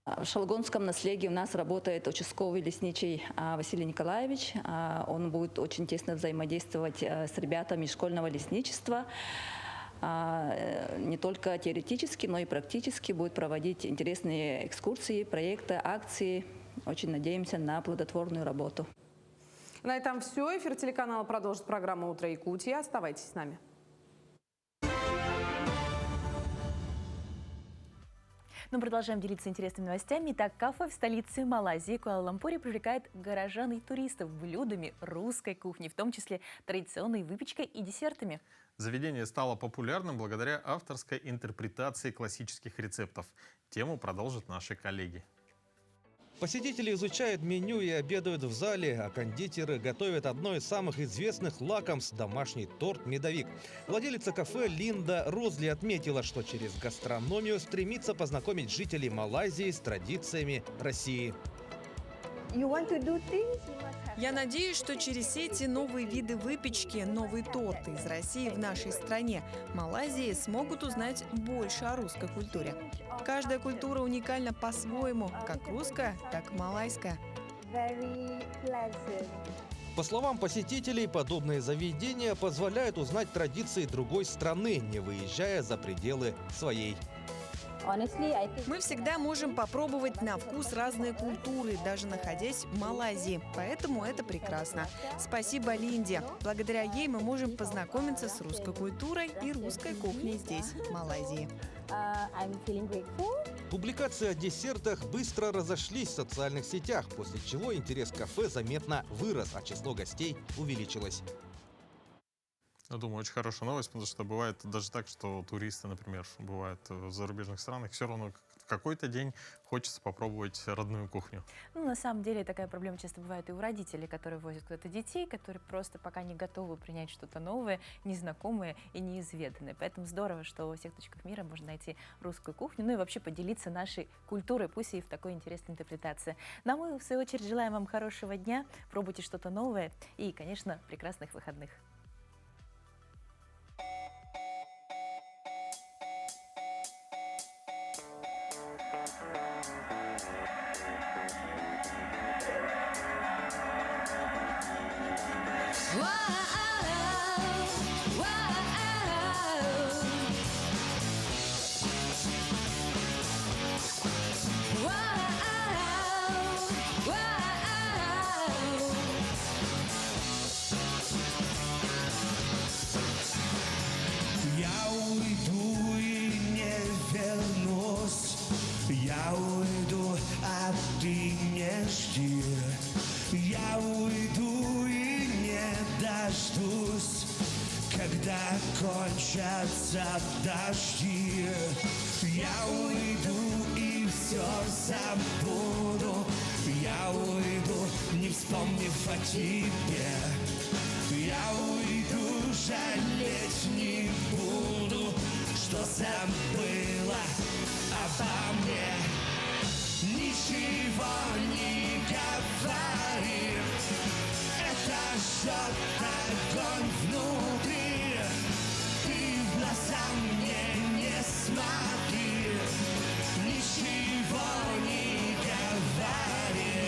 В шалгонском наследии у нас работает участковый лесничий Василий Николаевич. Он будет очень тесно взаимодействовать с ребятами школьного лесничества. Не только теоретически, но и практически будет проводить интересные экскурсии, проекты, акции. Очень надеемся на плодотворную работу. На этом все. Эфир телеканала продолжит программа «Утро Якутии». Оставайтесь с нами. Ну, продолжаем делиться интересными новостями. Итак, кафе в столице Малайзии Куала-Лумпуре привлекает горожан и туристов блюдами русской кухни, в том числе традиционной выпечкой и десертами. Заведение стало популярным благодаря авторской интерпретации классических рецептов. Тему продолжат наши коллеги. Посетители изучают меню и обедают в зале, а кондитеры готовят одно из самых известных лакомств – домашний торт-медовик. Владелица кафе Линда Розли отметила, что через гастрономию стремится познакомить жителей Малайзии с традициями России. Я надеюсь, что через эти новые виды выпечки, новые торты из России в нашей стране, Малайзии смогут узнать больше о русской культуре. Каждая культура уникальна по-своему, как русская, так и малайская. По словам посетителей, подобные заведения позволяют узнать традиции другой страны, не выезжая за пределы своей. Мы всегда можем попробовать на вкус разные культуры, даже находясь в Малайзии. Поэтому это прекрасно. Спасибо Линде. Благодаря ей мы можем познакомиться с русской культурой и русской кухней здесь, в Малайзии. Публикации о десертах быстро разошлись в социальных сетях, после чего интерес к кафе заметно вырос, а число гостей увеличилось. Я думаю, очень хорошая новость, потому что бывает даже так, что туристы, например, бывают в зарубежных странах, все равно в какой-то день хочется попробовать родную кухню. Ну, на самом деле, такая проблема часто бывает и у родителей, которые возят куда-то детей, которые просто пока не готовы принять что-то новое, незнакомое и неизведанное. Поэтому здорово, что во всех точках мира можно найти русскую кухню, ну и вообще поделиться нашей культурой, пусть и в такой интересной интерпретации. Ну, а мы, в свою очередь, желаем вам хорошего дня, пробуйте что-то новое и, конечно, прекрасных выходных. Я уйду, а ты не жди. Я уйду и не дождусь, когда кончатся дожди. Я уйду и все забуду. Я уйду, не вспомнив о тебе. Я уйду, жалеть не буду, что забыла обо мне. Ничего не говори, это жжет огонь внутри. Ты в глаза мне не смотри, ничего не говори.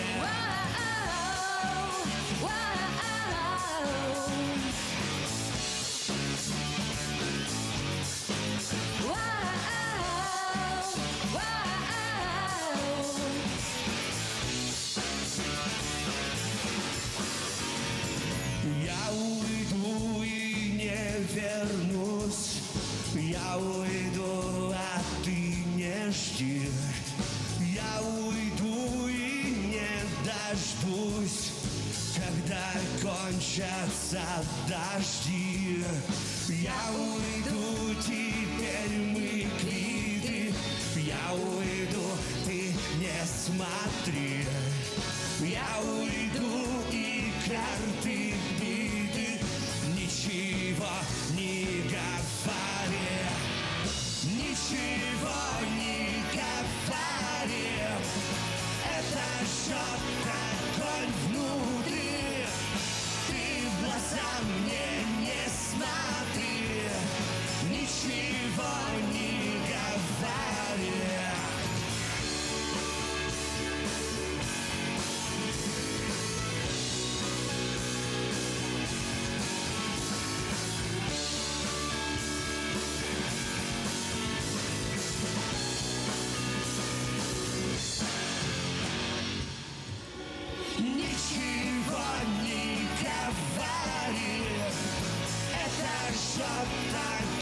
жжет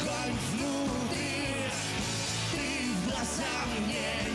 огонь внутри. Ты в глаза мне